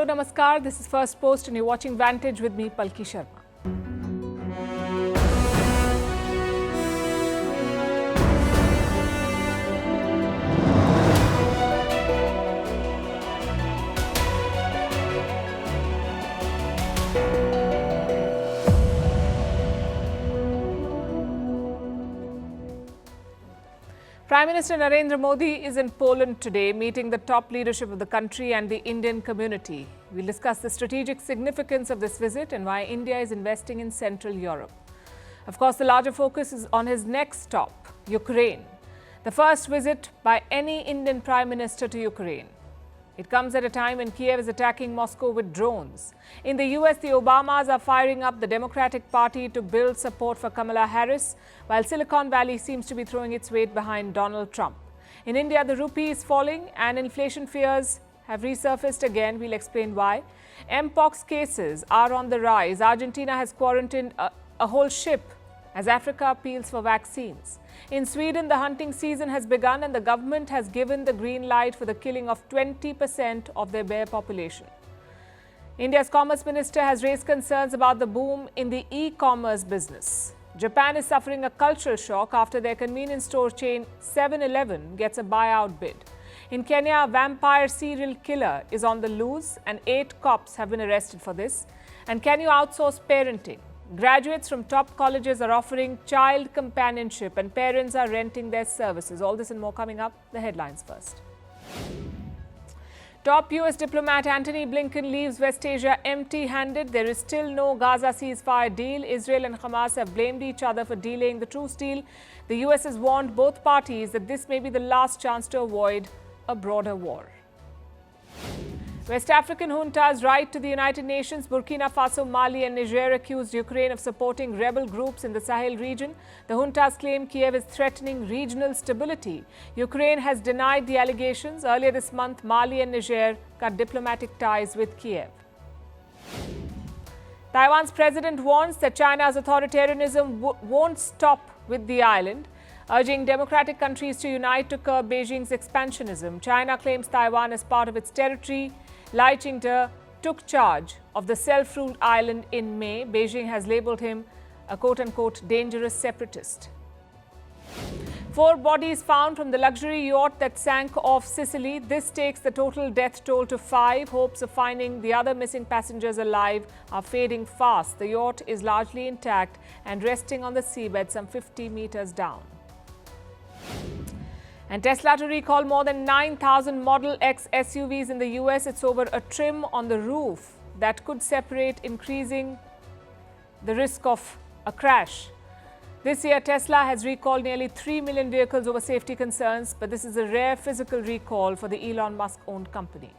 namaskar. This is Firstpost and you're watching Vantage with me, Palki Sharma. Prime Minister Narendra Modi is in Poland today, meeting the top leadership of the country and the Indian community. We'll discuss the strategic significance of this visit and why India is investing in Central Europe. Of course, the larger focus is on his next stop, Ukraine. The first visit by any Indian Prime Minister to Ukraine. It comes at a time when Kyiv is attacking Moscow with drones. In the US, the Obamas are firing up the Democratic Party to build support for Kamala Harris, while Silicon Valley seems to be throwing its weight behind Donald Trump. In India, the rupee is falling and inflation fears have resurfaced again. We'll explain why. Mpox cases are on the rise. Argentina has quarantined a whole ship as Africa appeals for vaccines. In Sweden, the hunting season has begun and the government has given the green light for the killing of 20% of their bear population. India's Commerce Minister has raised concerns about the boom in the e-commerce business. Japan is suffering a cultural shock after their convenience store chain 7-Eleven gets a buyout bid. In Kenya, a vampire serial killer is on the loose and 8 cops have been arrested for this. And can you outsource parenting? Graduates from top colleges are offering child companionship and parents are renting their services. All this and more coming up. The headlines first. Top US diplomat Antony Blinken leaves West Asia empty-handed. There is still no Gaza ceasefire deal. Israel and Hamas have blamed each other for delaying the truce deal. The US has warned both parties that this may be the last chance to avoid a broader war. West African juntas write to the United Nations. Burkina Faso, Mali and Niger accused Ukraine of supporting rebel groups in the Sahel region. The juntas claim Kyiv is threatening regional stability. Ukraine has denied the allegations. Earlier this month, Mali and Niger cut diplomatic ties with Kyiv. Taiwan's president warns that China's authoritarianism won't stop with the island, urging democratic countries to unite to curb Beijing's expansionism. China claims Taiwan as part of its territory. Lai Ching-te took charge of the self-ruled island in May. Beijing has labelled him a quote-unquote dangerous separatist. 4 bodies found from the luxury yacht that sank off Sicily. This takes the total death toll to 5. Hopes of finding the other missing passengers alive are fading fast. The yacht is largely intact and resting on the seabed some 50 meters down. And Tesla to recall more than 9,000 Model X SUVs in the US. It's over a trim on the roof that could separate, increasing the risk of a crash. This year, Tesla has recalled nearly 3 million vehicles over safety concerns, but this is a rare physical recall for the Elon Musk-owned company.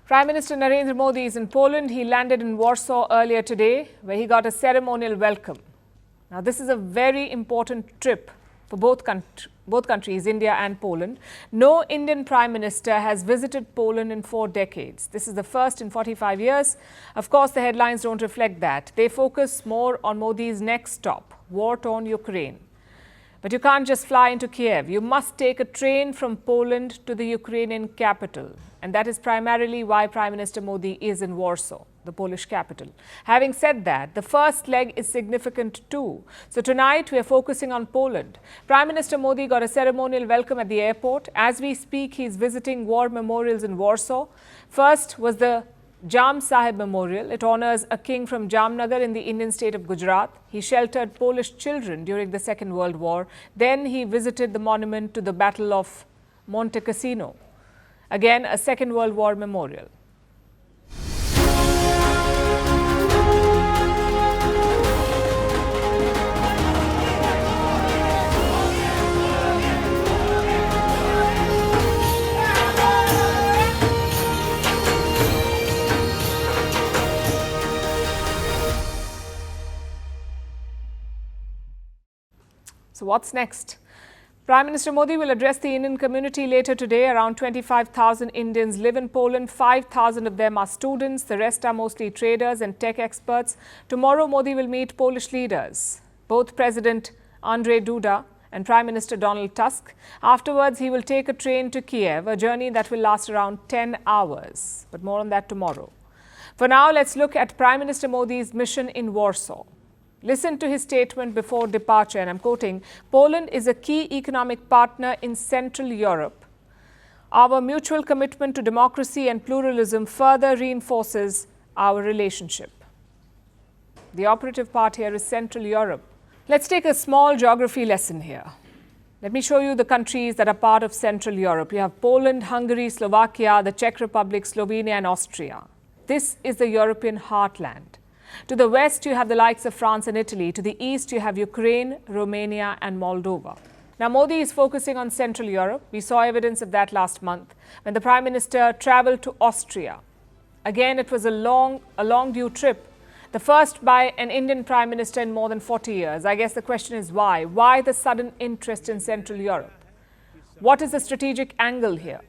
Prime Minister Narendra Modi is in Poland. He landed in Warsaw earlier today, where he got a ceremonial welcome. Now, this is a very important trip for both countries, India and Poland. No Indian Prime Minister has visited Poland in 4 decades. This is the first in 45 years. Of course, the headlines don't reflect that. They focus more on Modi's next stop, war-torn Ukraine. But you can't just fly into Kyiv. You must take a train from Poland to the Ukrainian capital. And that is primarily why Prime Minister Modi is in Warsaw, the Polish capital. Having said that, the first leg is significant too. So tonight we are focusing on Poland. Prime Minister Modi got a ceremonial welcome at the airport. As we speak, he's visiting war memorials in Warsaw. First was the Jam Sahib Memorial. It honors a king from Jamnagar in the Indian state of Gujarat. He sheltered Polish children during the Second World War. Then he visited the monument to the Battle of Monte Cassino. Again, a Second World War memorial. So what's next? Prime Minister Modi will address the Indian community later today. Around 25,000 Indians live in Poland. 5,000 of them are students. The rest are mostly traders and tech experts. Tomorrow, Modi will meet Polish leaders, both President Andrzej Duda and Prime Minister Donald Tusk. Afterwards, he will take a train to Kyiv, a journey that will last around 10 hours. But more on that tomorrow. For now, let's look at Prime Minister Modi's mission in Warsaw. Listen to his statement before departure, and I'm quoting, "Poland is a key economic partner in Central Europe. Our mutual commitment to democracy and pluralism further reinforces our relationship." The operative part here is Central Europe. Let's take a small geography lesson here. Let me show you the countries that are part of Central Europe. You have Poland, Hungary, Slovakia, the Czech Republic, Slovenia, and Austria. This is the European heartland. To the west, you have the likes of France and Italy. To the east, you have Ukraine, Romania, and Moldova. Now, Modi is focusing on Central Europe. We saw evidence of that last month when the Prime Minister traveled to Austria. Again, it was a long due trip, the first by an Indian Prime Minister in more than 40 years. I guess the question is why? Why the sudden interest in Central Europe? What is the strategic angle here?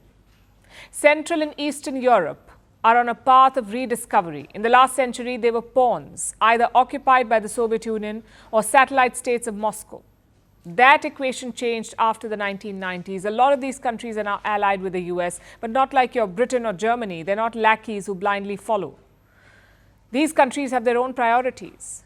Central and Eastern Europe are on a path of rediscovery. In the last century, they were pawns, either occupied by the Soviet Union or satellite states of Moscow. That equation changed after the 1990s. A lot of these countries are now allied with the US, but not like your Britain or Germany. They're not lackeys who blindly follow. These countries have their own priorities.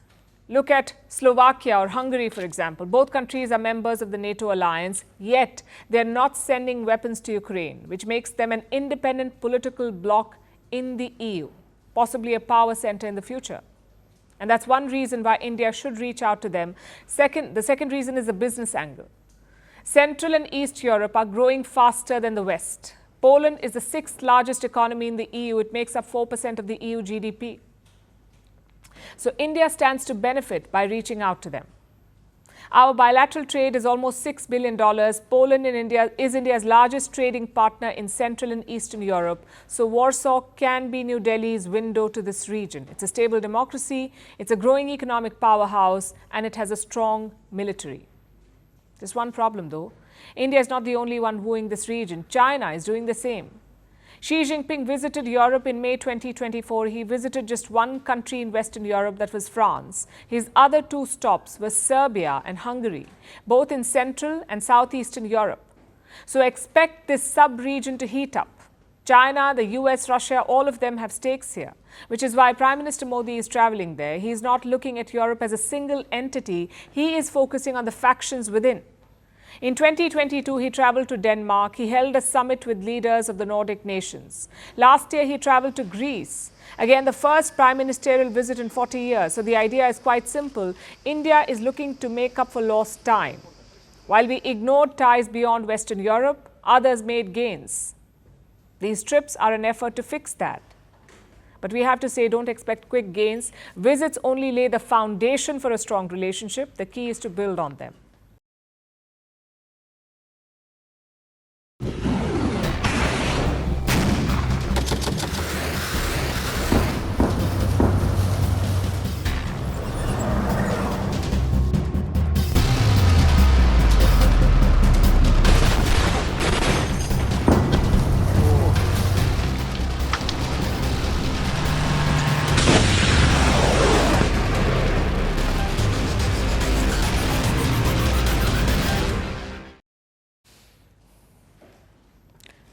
Look at Slovakia or Hungary, for example. Both countries are members of the NATO alliance, yet they're not sending weapons to Ukraine, which makes them an independent political bloc in the EU, possibly a power center in the future. And that's one reason why India should reach out to them. The second reason is the business angle. Central and East Europe are growing faster than the West. Poland is the 6th largest economy in the EU. It makes up 4% of the EU GDP. So India stands to benefit by reaching out to them. Our bilateral trade is almost $6 billion. Poland is India's largest trading partner in Central and Eastern Europe. So Warsaw can be New Delhi's window to this region. It's a stable democracy, it's a growing economic powerhouse, and it has a strong military. There's one problem though. India is not the only one wooing this region. China is doing the same. Xi Jinping visited Europe in May 2024. He visited just one country in Western Europe, that was France. His other 2 stops were Serbia and Hungary, both in Central and Southeastern Europe. So expect this sub-region to heat up. China, the US, Russia, all of them have stakes here, which is why Prime Minister Modi is traveling there. He is not looking at Europe as a single entity. He is focusing on the factions within. In 2022, he traveled to Denmark. He held a summit with leaders of the Nordic nations. Last year, he traveled to Greece. Again, the first prime ministerial visit in 40 years. So the idea is quite simple. India is looking to make up for lost time. While we ignored ties beyond Western Europe, others made gains. These trips are an effort to fix that. But we have to say, don't expect quick gains. Visits only lay the foundation for a strong relationship. The key is to build on them.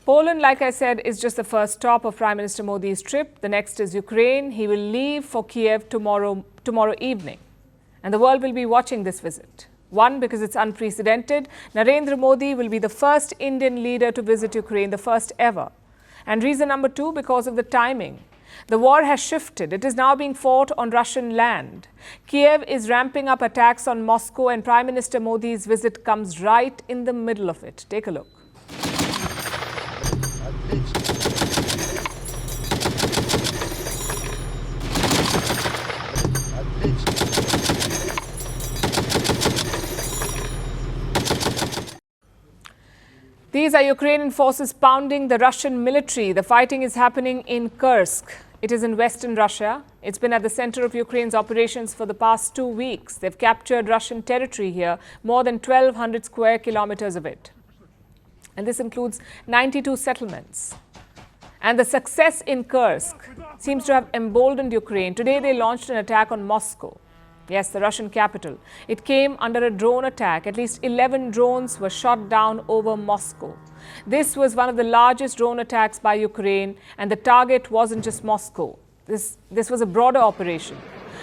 Poland, like I said, is just the first stop of Prime Minister Modi's trip. The next is Ukraine. He will leave for Kyiv tomorrow evening. And the world will be watching this visit. One, because it's unprecedented. Narendra Modi will be the first Indian leader to visit Ukraine, the first ever. And reason number 2, because of the timing. The war has shifted. It is now being fought on Russian land. Kyiv is ramping up attacks on Moscow, and Prime Minister Modi's visit comes right in the middle of it. Take a look. These are Ukrainian forces pounding the Russian military. The fighting is happening in Kursk. It is in western Russia. It's been at the center of Ukraine's operations for the past 2 weeks. They've captured Russian territory here, more than 1,200 square kilometers of it. And this includes 92 settlements. And the success in Kursk seems to have emboldened Ukraine. Today they launched an attack on Moscow. Yes, the Russian capital. It came under a drone attack. At least 11 drones were shot down over Moscow. This was one of the largest drone attacks by Ukraine, and the target wasn't just Moscow. This was a broader operation.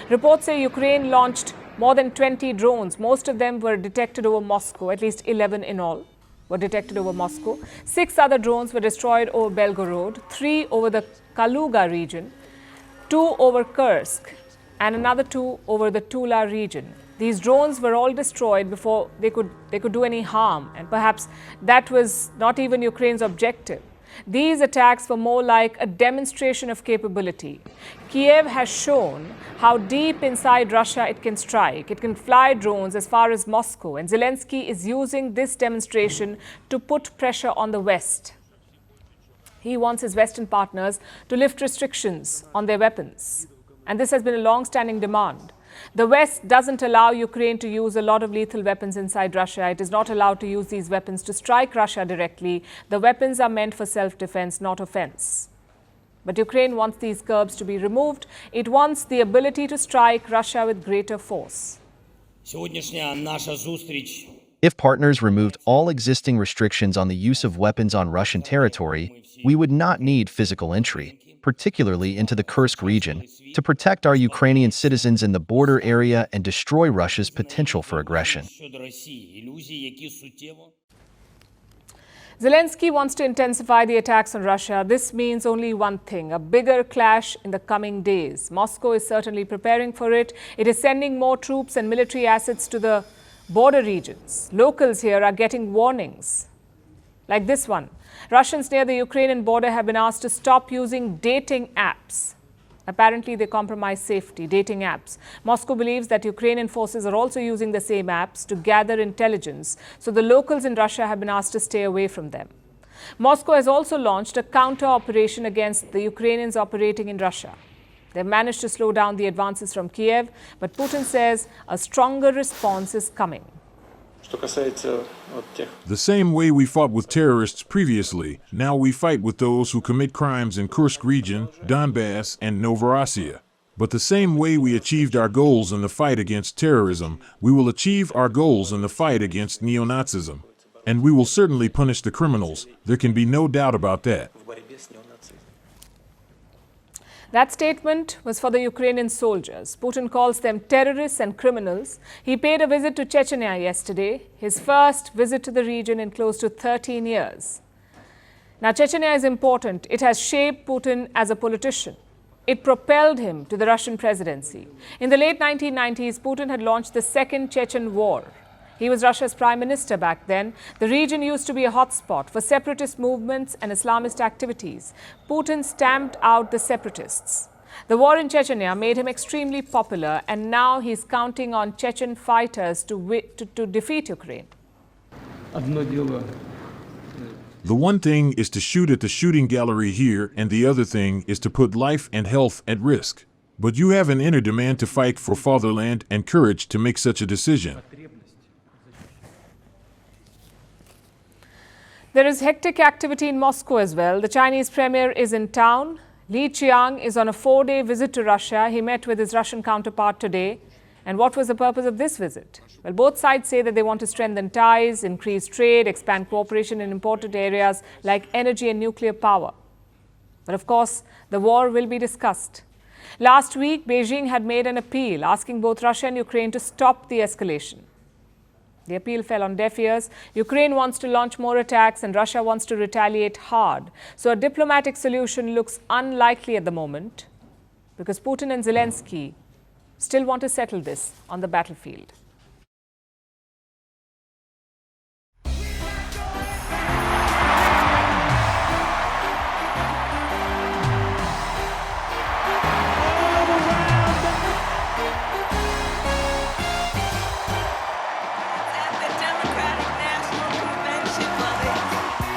Reports say Ukraine launched more than 20 drones. Most of them were detected over Moscow, at least 11 in all were detected over Moscow. 6 other drones were destroyed over Belgorod, 3 over the Kaluga region, 2 over Kursk, and another 2 over the Tula region. These drones were all destroyed before they could do any harm, and perhaps that was not even Ukraine's objective. These attacks were more like a demonstration of capability. Kyiv has shown how deep inside Russia it can strike. It can fly drones as far as Moscow, and Zelensky is using this demonstration to put pressure on the West. He wants his Western partners to lift restrictions on their weapons. And this has been a long-standing demand. The West doesn't allow Ukraine to use a lot of lethal weapons inside Russia. It is not allowed to use these weapons to strike Russia directly. The weapons are meant for self-defense, not offense. But Ukraine wants these curbs to be removed. It wants the ability to strike Russia with greater force. If partners removed all existing restrictions on the use of weapons on Russian territory, we would not need physical entry, particularly into the Kursk region, to protect our Ukrainian citizens in the border area and destroy Russia's potential for aggression. Zelensky wants to intensify the attacks on Russia. This means only one thing: a bigger clash in the coming days. Moscow is certainly preparing for it. It is sending more troops and military assets to the border regions. Locals here are getting warnings, like this one. Russians near the Ukrainian border have been asked to stop using dating apps. Apparently, they compromise safety, dating apps. Moscow believes that Ukrainian forces are also using the same apps to gather intelligence, so the locals in Russia have been asked to stay away from them. Moscow has also launched a counter-operation against the Ukrainians operating in Russia. They've managed to slow down the advances from Kyiv, but Putin says a stronger response is coming. The same way we fought with terrorists previously, now we fight with those who commit crimes in Kursk region, Donbass, and Novorossiya. But the same way we achieved our goals in the fight against terrorism, we will achieve our goals in the fight against neo-Nazism. And we will certainly punish the criminals. There can be no doubt about that. That statement was for the Ukrainian soldiers. Putin calls them terrorists and criminals. He paid a visit to Chechnya yesterday, his first visit to the region in close to 13 years. Now, Chechnya is important. It has shaped Putin as a politician. It propelled him to the Russian presidency. In the late 1990s, Putin had launched the Second Chechen War. He was Russia's prime minister back then. The region used to be a hotspot for separatist movements and Islamist activities. Putin stamped out the separatists. The war in Chechnya made him extremely popular, and now he's counting on Chechen fighters to defeat Ukraine. The one thing is to shoot at the shooting gallery here, and the other thing is to put life and health at risk. But you have an inner demand to fight for fatherland and courage to make such a decision. There is hectic activity in Moscow as well. The Chinese premier is in town. Li Qiang is on a 4-day visit to Russia. He met with his Russian counterpart today. And what was the purpose of this visit? Well, both sides say that they want to strengthen ties, increase trade, expand cooperation in important areas like energy and nuclear power. But of course, the war will be discussed. Last week, Beijing had made an appeal asking both Russia and Ukraine to stop the escalation. The appeal fell on deaf ears. Ukraine wants to launch more attacks and Russia wants to retaliate hard. So a diplomatic solution looks unlikely at the moment because Putin and Zelensky still want to settle this on the battlefield.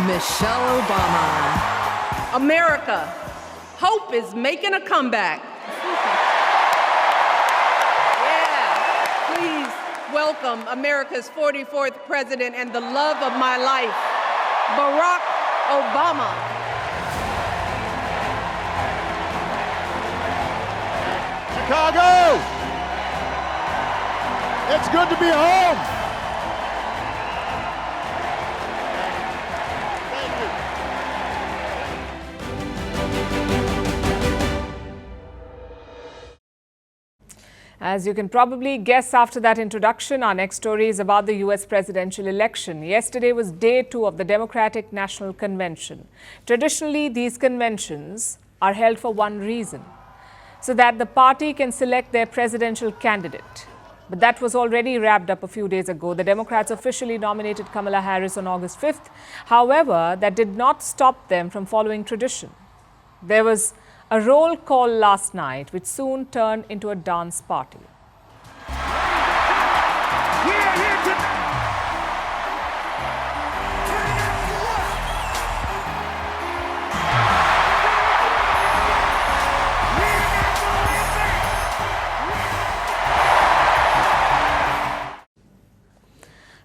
Michelle Obama. America Hope is making a comeback. Yeah, please welcome America's 44th president and the love of my life, Barack Obama. Chicago! It's good to be home! As you can probably guess after that introduction, our next story is about the US presidential election. Yesterday was day 2 of the Democratic National Convention. Traditionally, these conventions are held for one reason, so that the party can select their presidential candidate. But that was already wrapped up a few days ago. The Democrats officially nominated Kamala Harris on August 5th. However, that did not stop them from following tradition. There was a roll call last night, which soon turned into a dance party.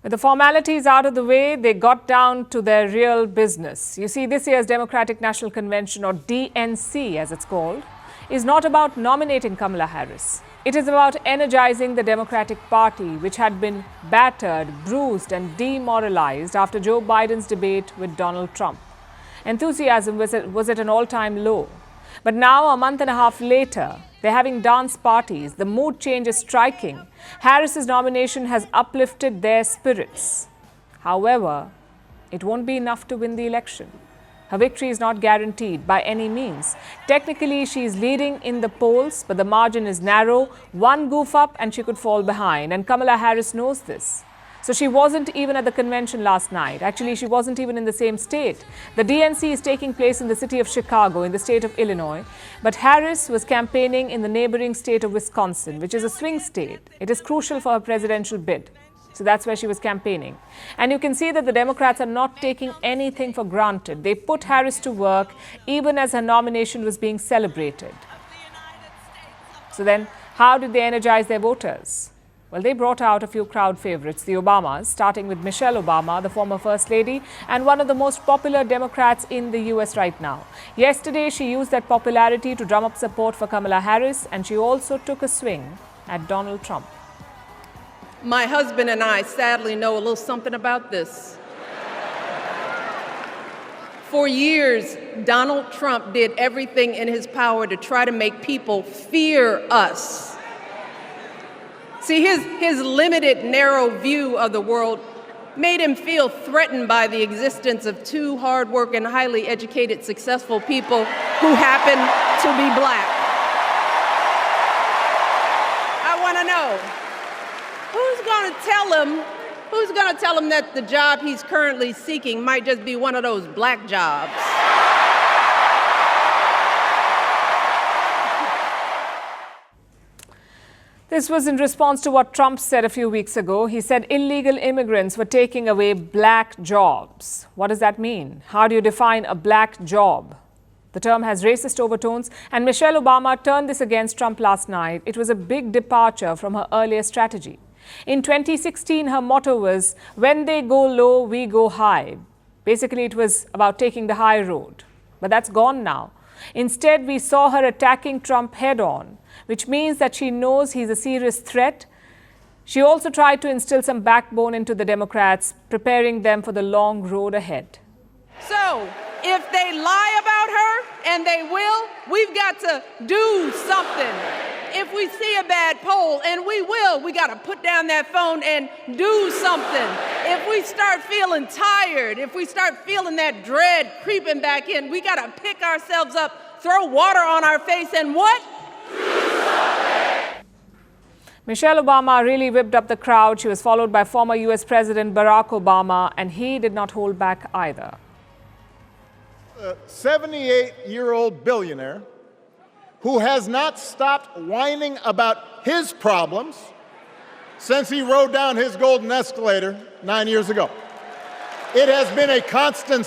With the formalities out of the way, they got down to their real business. You see, this year's Democratic National Convention, or DNC as it's called, is not about nominating Kamala Harris. It is about energizing the Democratic Party, which had been battered, bruised and demoralized after Joe Biden's debate with Donald Trump. Enthusiasm was at an all-time low. But now, a month and a half later, they're having dance parties. The mood change is striking. Harris's nomination has uplifted their spirits. However, it won't be enough to win the election. Her victory is not guaranteed by any means. Technically, she is leading in the polls, but the margin is narrow. One goof up and she could fall behind. And Kamala Harris knows this. So she wasn't even at the convention last night. Actually, she wasn't even in the same state. The DNC is taking place in the city of Chicago, in the state of Illinois. But Harris was campaigning in the neighboring state of Wisconsin, which is a swing state. It is crucial for her presidential bid. So that's where she was campaigning. And you can see that the Democrats are not taking anything for granted. They put Harris to work even as her nomination was being celebrated. So then, how did they energize their voters? Well, they brought out a few crowd favorites, the Obamas, starting with Michelle Obama, the former First Lady, and one of the most popular Democrats in the US right now. Yesterday, she used that popularity to drum up support for Kamala Harris, and she also took a swing at Donald Trump. My husband and I sadly know a little something about this. For years, Donald Trump did everything in his power to try to make people fear us. See, his limited, narrow view of the world made him feel threatened by the existence of two hard-working, highly educated, successful people who happen to be black. I want to know, who's going to tell him that the job he's currently seeking might just be one of those black jobs? This was in response to what Trump said a few weeks ago. He said illegal immigrants were taking away black jobs. What does that mean? How do you define a black job? The term has racist overtones, and Michelle Obama turned this against Trump last night. It was a big departure from her earlier strategy. In 2016, her motto was, "When they go low, we go high." Basically, it was about taking the high road. But that's gone now. Instead, we saw her attacking Trump head-on, which means that she knows he's a serious threat. She also tried to instill some backbone into the Democrats, preparing them for the long road ahead. So, if they lie about her, and they will, we've got to do something. If we see a bad poll, and we will, we got to put down that phone and do something. If we start feeling tired, if we start feeling that dread creeping back in, we got to pick ourselves up, throw water on our face, and what? Michelle Obama really whipped up the crowd. She was followed by former US President Barack Obama, and he did not hold back either. A 78-year-old billionaire who has not stopped whining about his problems since he rode down his golden escalator 9 years ago. It has been a constant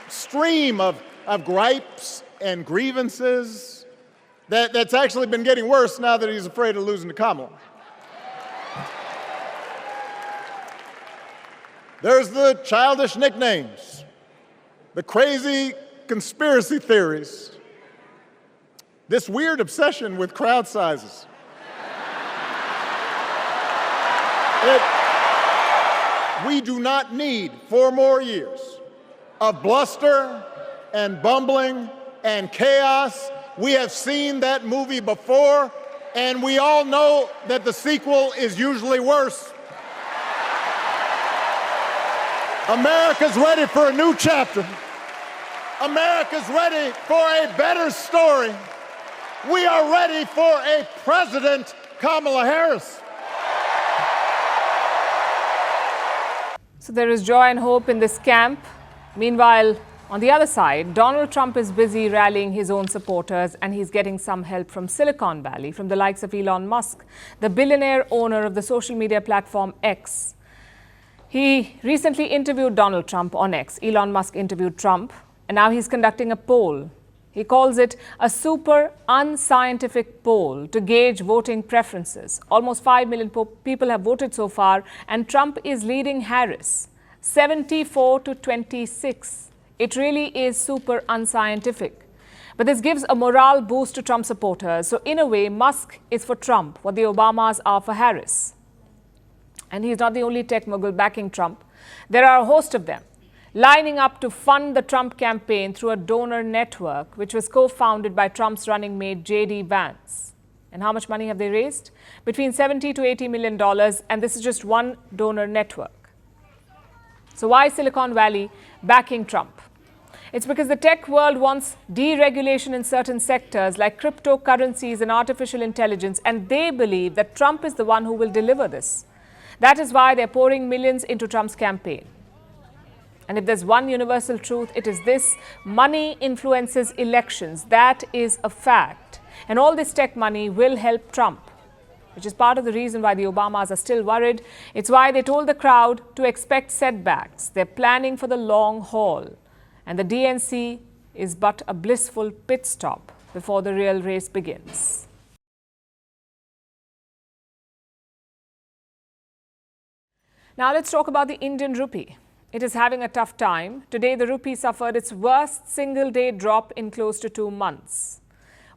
stream of gripes and grievances that's actually been getting worse now that he's afraid of losing to Kamala. There's the childish nicknames, the crazy conspiracy theories, this weird obsession with crowd sizes. We do not need 4 more years of bluster and bumbling and chaos. We have seen that movie before, and we all know that the sequel is usually worse. America's ready for a new chapter. America's ready for a better story. We are ready for a President Kamala Harris. So there is joy and hope in this camp. Meanwhile, on the other side, Donald Trump is busy rallying his own supporters, and he's getting some help from Silicon Valley, from the likes of Elon Musk, the billionaire owner of the social media platform X. He recently interviewed Donald Trump on X. Elon Musk interviewed Trump, and now he's conducting a poll. He calls it a super unscientific poll to gauge voting preferences. Almost 5 million people have voted so far, and Trump is leading Harris 74 to 26. It really is super unscientific. But this gives a morale boost to Trump supporters. So in a way, Musk is for Trump what the Obamas are for Harris. And he's not the only tech mogul backing Trump. There are a host of them lining up to fund the Trump campaign through a donor network, which was co-founded by Trump's running mate, J.D. Vance. And how much money have they raised? Between $70 to $80 million, and this is just one donor network. So why is Silicon Valley backing Trump? It's because the tech world wants deregulation in certain sectors like cryptocurrencies and artificial intelligence, and they believe that Trump is the one who will deliver this. That is why they're pouring millions into Trump's campaign. And if there's one universal truth, it is this: money influences elections. That is a fact. And all this tech money will help Trump, which is part of the reason why the Obamas are still worried. It's why they told the crowd to expect setbacks. They're planning for the long haul. And the DNC is but a blissful pit stop before the real race begins. Now let's talk about the Indian rupee. It is having a tough time. Today, the rupee suffered its worst single-day drop in close to 2 months.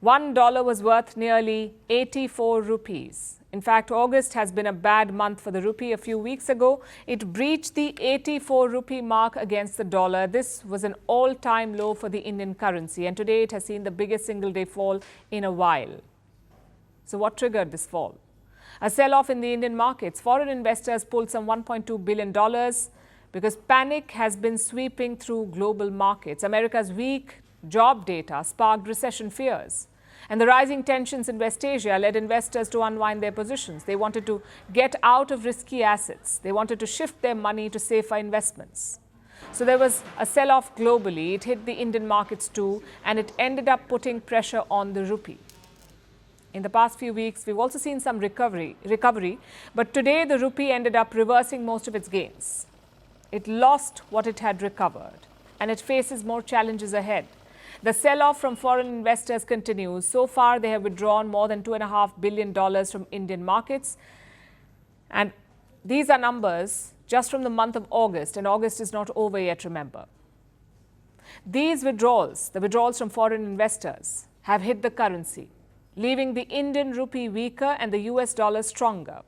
$1 was worth nearly 84 rupees. In fact, August has been a bad month for the rupee. A few weeks ago, it breached the 84 rupee mark against the dollar. This was an all-time low for the Indian currency, and today it has seen the biggest single-day fall in a while. So what triggered this fall? A sell-off in the Indian markets. Foreign investors pulled some $1.2 billion because panic has been sweeping through global markets. America's weak job data sparked recession fears. And the rising tensions in West Asia led investors to unwind their positions. They wanted to get out of risky assets. They wanted to shift their money to safer investments. So there was a sell-off globally. It hit the Indian markets too, and it ended up putting pressure on the rupee. In the past few weeks, we've also seen some recovery, but today the rupee ended up reversing most of its gains. It lost what it had recovered, and it faces more challenges ahead. The sell-off from foreign investors continues. So far, they have withdrawn more than $2.5 billion from Indian markets. And these are numbers just from the month of August, and August is not over yet, remember. These withdrawals, the withdrawals from foreign investors, have hit the currency, leaving the Indian rupee weaker and the US dollar stronger.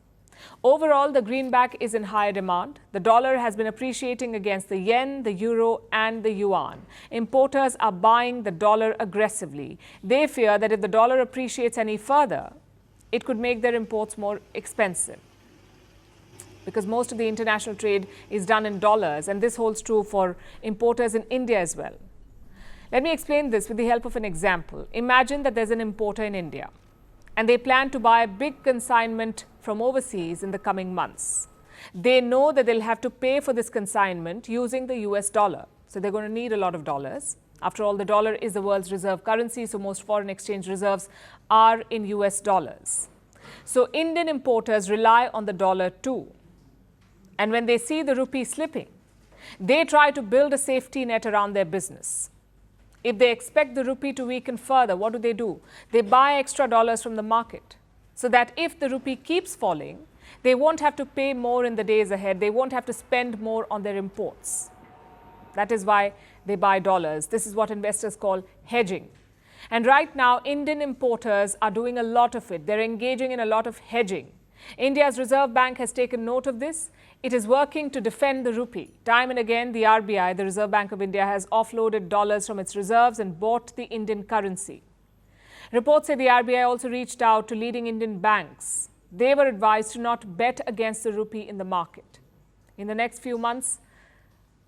Overall, the greenback is in higher demand. The dollar has been appreciating against the yen, the euro, and the yuan. Importers are buying the dollar aggressively. They fear that if the dollar appreciates any further, it could make their imports more expensive, because most of the international trade is done in dollars, and this holds true for importers in India as well. Let me explain this with the help of an example. Imagine that there's an importer in India, and they plan to buy a big consignment from overseas in the coming months. They know that they'll have to pay for this consignment using the US dollar. So they're going to need a lot of dollars. After all, the dollar is the world's reserve currency, so most foreign exchange reserves are in US dollars. So Indian importers rely on the dollar too. And when they see the rupee slipping, they try to build a safety net around their business. If they expect the rupee to weaken further, what do? They buy extra dollars from the market so that if the rupee keeps falling, they won't have to pay more in the days ahead. They won't have to spend more on their imports. That is why they buy dollars. This is what investors call hedging. And right now, Indian importers are doing a lot of it. They're engaging in a lot of hedging. India's Reserve Bank has taken note of this. It is working to defend the rupee. Time and again, the RBI, the Reserve Bank of India, has offloaded dollars from its reserves and bought the Indian currency. Reports say the RBI also reached out to leading Indian banks. They were advised to not bet against the rupee in the market. In the next few months,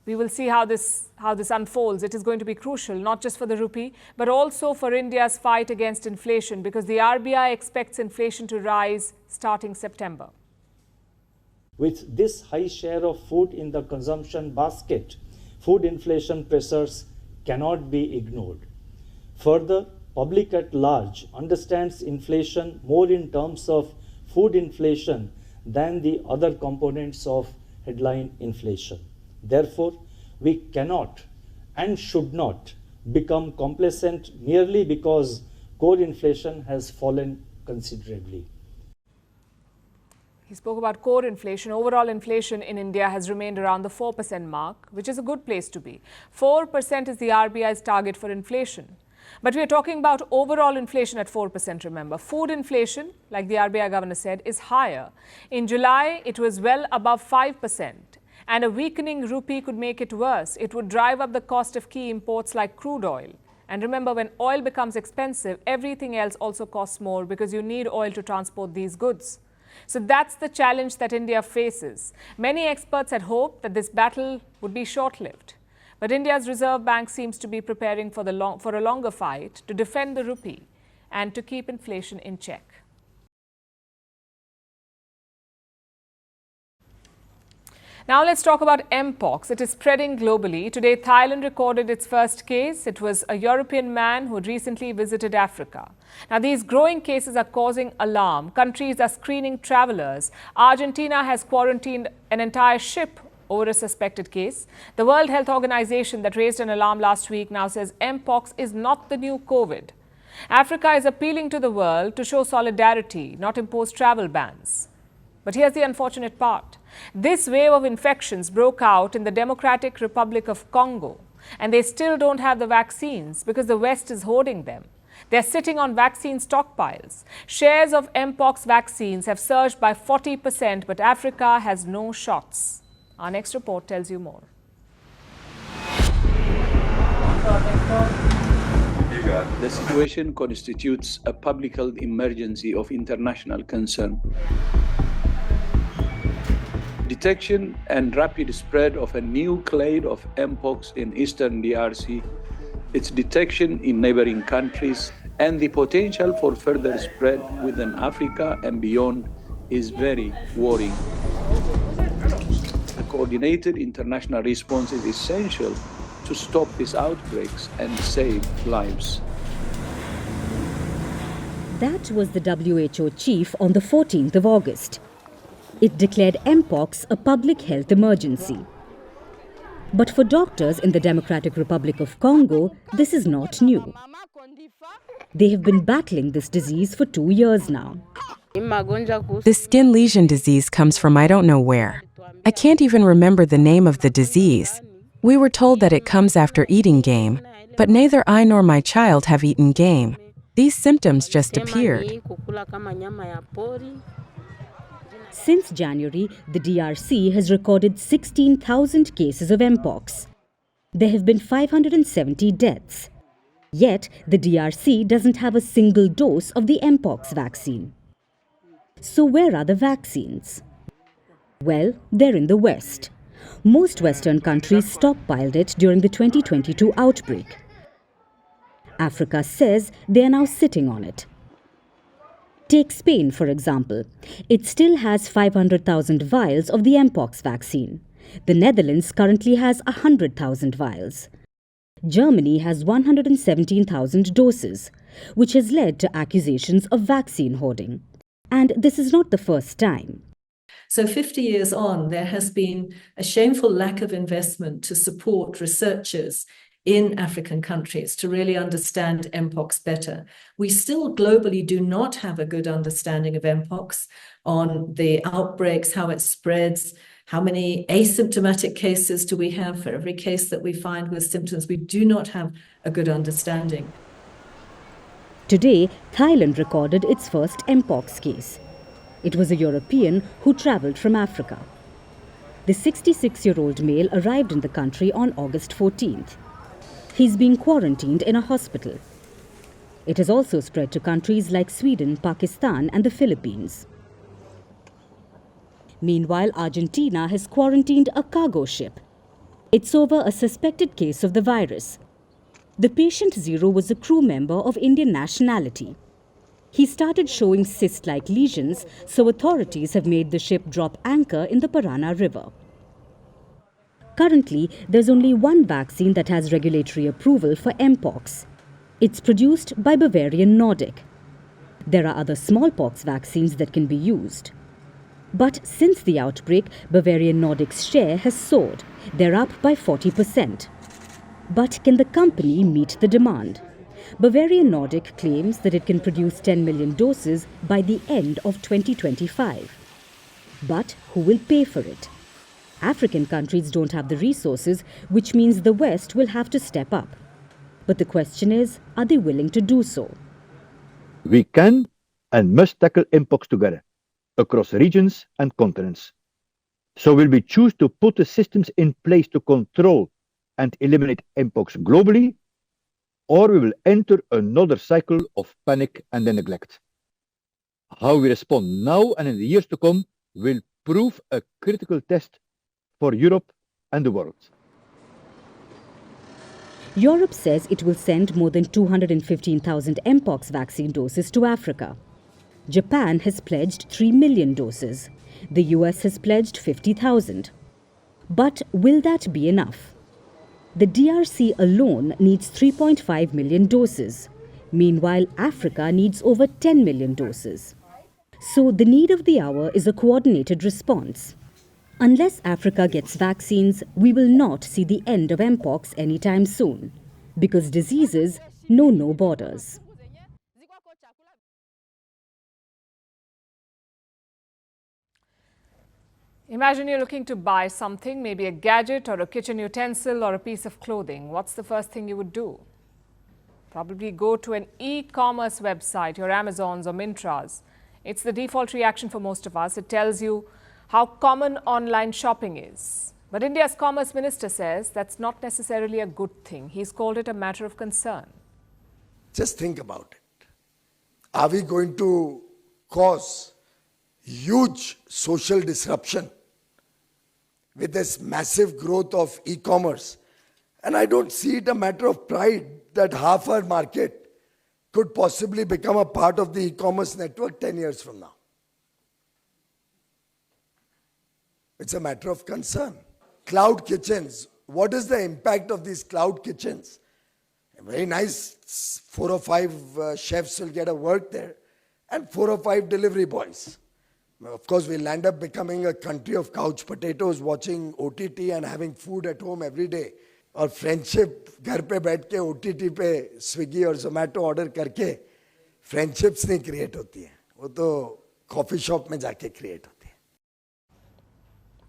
we will see how this unfolds. It is going to be crucial, not just for the rupee, but also for India's fight against inflation, because the RBI expects inflation to rise starting September. With this high share of food in the consumption basket, food inflation pressures cannot be ignored. Further, public at large understands inflation more in terms of food inflation than the other components of headline inflation. Therefore, we cannot and should not become complacent merely because core inflation has fallen considerably. He spoke about core inflation. Overall inflation in India has remained around the 4% mark, which is a good place to be. 4% is the RBI's target for inflation. But we are talking about overall inflation at 4%, remember. Food inflation, like the RBI governor said, is higher. In July, it was well above 5%. And a weakening rupee could make it worse. It would drive up the cost of key imports like crude oil. And remember, when oil becomes expensive, everything else also costs more because you need oil to transport these goods. So that's the challenge that India faces. Many experts had hoped that this battle would be short-lived. But India's Reserve Bank seems to be preparing for a longer fight to defend the rupee and to keep inflation in check. Now let's talk about Mpox. It is spreading globally. Today, Thailand recorded its first case. It was a European man who had recently visited Africa. Now, these growing cases are causing alarm. Countries are screening travelers. Argentina has quarantined an entire ship over a suspected case. The World Health Organization that raised an alarm last week now says Mpox is not the new COVID. Africa is appealing to the world to show solidarity, not impose travel bans. But here's the unfortunate part. This wave of infections broke out in the Democratic Republic of Congo, and they still don't have the vaccines because the West is hoarding them. They're sitting on vaccine stockpiles. Shares of Mpox vaccines have surged by 40%, but Africa has no shots. Our next report tells you more. The situation constitutes a public health emergency of international concern. Detection and rapid spread of a new clade of Mpox in eastern DRC, its detection in neighboring countries, and the potential for further spread within Africa and beyond is very worrying. A coordinated international response is essential to stop these outbreaks and save lives. That was the WHO chief on the 14th of August. It declared Mpox a public health emergency. But for doctors in the Democratic Republic of Congo, this is not new. They have been battling this disease for 2 years now. The skin lesion disease comes from I don't know where. I can't even remember the name of the disease. We were told that it comes after eating game, but neither I nor my child have eaten game. These symptoms just appeared. Since January, the DRC has recorded 16,000 cases of Mpox. There have been 570 deaths. Yet, the DRC doesn't have a single dose of the Mpox vaccine. So where are the vaccines? Well, they're in the West. Most Western countries stockpiled it during the 2022 outbreak. Africa says they are now sitting on it. Take Spain, for example. It still has 500,000 vials of the Mpox vaccine. The Netherlands currently has 100,000 vials. Germany has 117,000 doses, which has led to accusations of vaccine hoarding. And this is not the first time. So 50 years on, there has been a shameful lack of investment to support researchers in African countries to really understand Mpox better. We still globally do not have a good understanding of Mpox on the outbreaks, how it spreads, how many asymptomatic cases do we have for every case that we find with symptoms. We do not have a good understanding. Today, Thailand recorded its first Mpox case. It was a European who travelled from Africa. The 66-year-old male arrived in the country on August 14th. He's being quarantined in a hospital. It has also spread to countries like Sweden, Pakistan and the Philippines. Meanwhile, Argentina has quarantined a cargo ship. It's over a suspected case of the virus. The patient zero was a crew member of Indian nationality. He started showing cyst-like lesions, so authorities have made the ship drop anchor in the Parana River. Currently, there's only one vaccine that has regulatory approval for Mpox. It's produced by Bavarian Nordic. There are other smallpox vaccines that can be used. But since the outbreak, Bavarian Nordic's share has soared. They're up by 40%. But can the company meet the demand? Bavarian Nordic claims that it can produce 10 million doses by the end of 2025. But who will pay for it? African countries don't have the resources, which means the West will have to step up. But the question is, are they willing to do so? We can and must tackle Mpox together, across regions and continents. So will we choose to put the systems in place to control and eliminate Mpox globally, or we will enter another cycle of panic and neglect? How we respond now and in the years to come will prove a critical test for Europe and the world. Europe says it will send more than 215,000 Mpox vaccine doses to Africa. Japan has pledged 3 million doses. The US has pledged 50,000. But will that be enough? The DRC alone needs 3.5 million doses. Meanwhile, Africa needs over 10 million doses. So the need of the hour is a coordinated response. Unless Africa gets vaccines, we will not see the end of Mpox anytime soon, because diseases know no borders. Imagine you're looking to buy something, maybe a gadget or a kitchen utensil or a piece of clothing. What's the first thing you would do? Probably go to an e-commerce website, your Amazons or Mintras. It's the default reaction for most of us. It tells you how common online shopping is. But India's Commerce Minister says that's not necessarily a good thing. He's called it a matter of concern. Just think about it. Are we going to cause huge social disruption with this massive growth of e-commerce? And I don't see it a matter of pride that half our market could possibly become a part of the e-commerce network 10 years from now. It's a matter of concern. Cloud kitchens. What is the impact of these cloud kitchens? Very nice, 4 or 5 chefs will get a work there and 4 or 5 delivery boys. Of course, we'll end up becoming a country of couch potatoes, watching OTT and having food at home every day. और friendship घर पे बैठ के OTT पे Swiggy और Zomato order करके friendships नहीं create होती है, वो तो कॉफी शॉप में जाके क्रिएट होती है.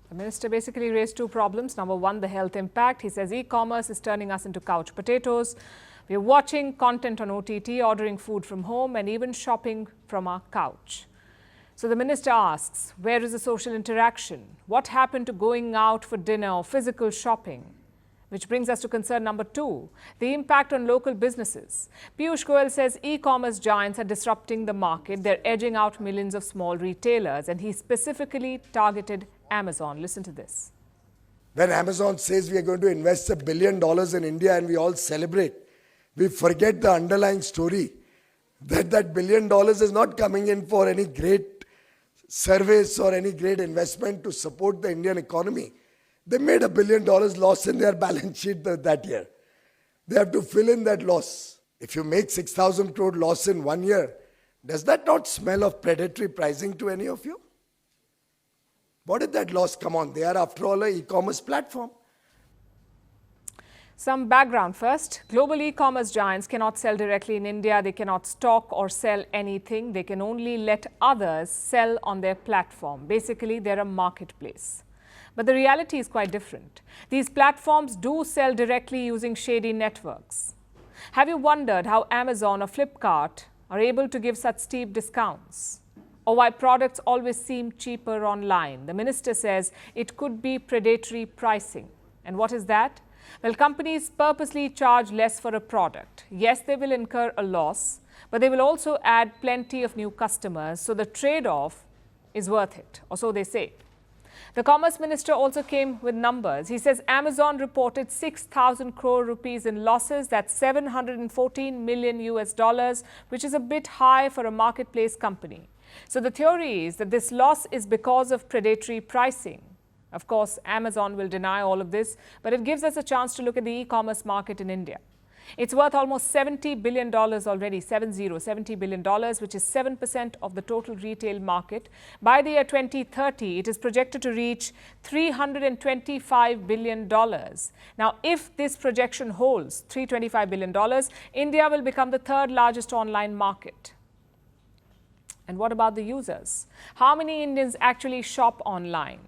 The minister basically raised 2 problems. Number 1, the health impact. He says e-commerce is turning us into couch potatoes. We're watching content on OTT, ordering food from home and even shopping from our couch. So the minister asks, where is the social interaction? What happened to going out for dinner or physical shopping? Which brings us to concern number 2, the impact on local businesses. Piyush Goyal says e-commerce giants are disrupting the market. They're edging out millions of small retailers, and he specifically targeted Amazon. Listen to this. When Amazon says we are going to invest $1 billion in India and we all celebrate, we forget the underlying story that $1 billion is not coming in for any great service or any great investment to support the Indian economy. They made $1 billion loss in their balance sheet that year. They have to fill in that loss. If you make 6,000 crore loss in 1 year, does that not smell of predatory pricing to any of you? What did that loss come on? They are, after all, an e-commerce platform. Some background first. Global e-commerce giants cannot sell directly in India. They cannot stock or sell anything. They can only let others sell on their platform. Basically, they're a marketplace. But the reality is quite different. These platforms do sell directly using shady networks. Have you wondered how Amazon or Flipkart are able to give such steep discounts? Or why products always seem cheaper online? The minister says it could be predatory pricing. And what is that? Well, companies purposely charge less for a product. Yes, they will incur a loss, but they will also add plenty of new customers, so the trade-off is worth it, or so they say. The Commerce Minister also came with numbers. He says Amazon reported 6,000 crore rupees in losses. That's 714 million US dollars, which is a bit high for a marketplace company. So the theory is that this loss is because of predatory pricing. Of course, Amazon will deny all of this, but it gives us a chance to look at the e-commerce market in India. It's worth almost $70 billion already, $70 billion, which is 7% of the total retail market. By the year 2030, it is projected to reach $325 billion. Now, if this projection holds, $325 billion, India will become the third largest online market. And what about the users? How many Indians actually shop online?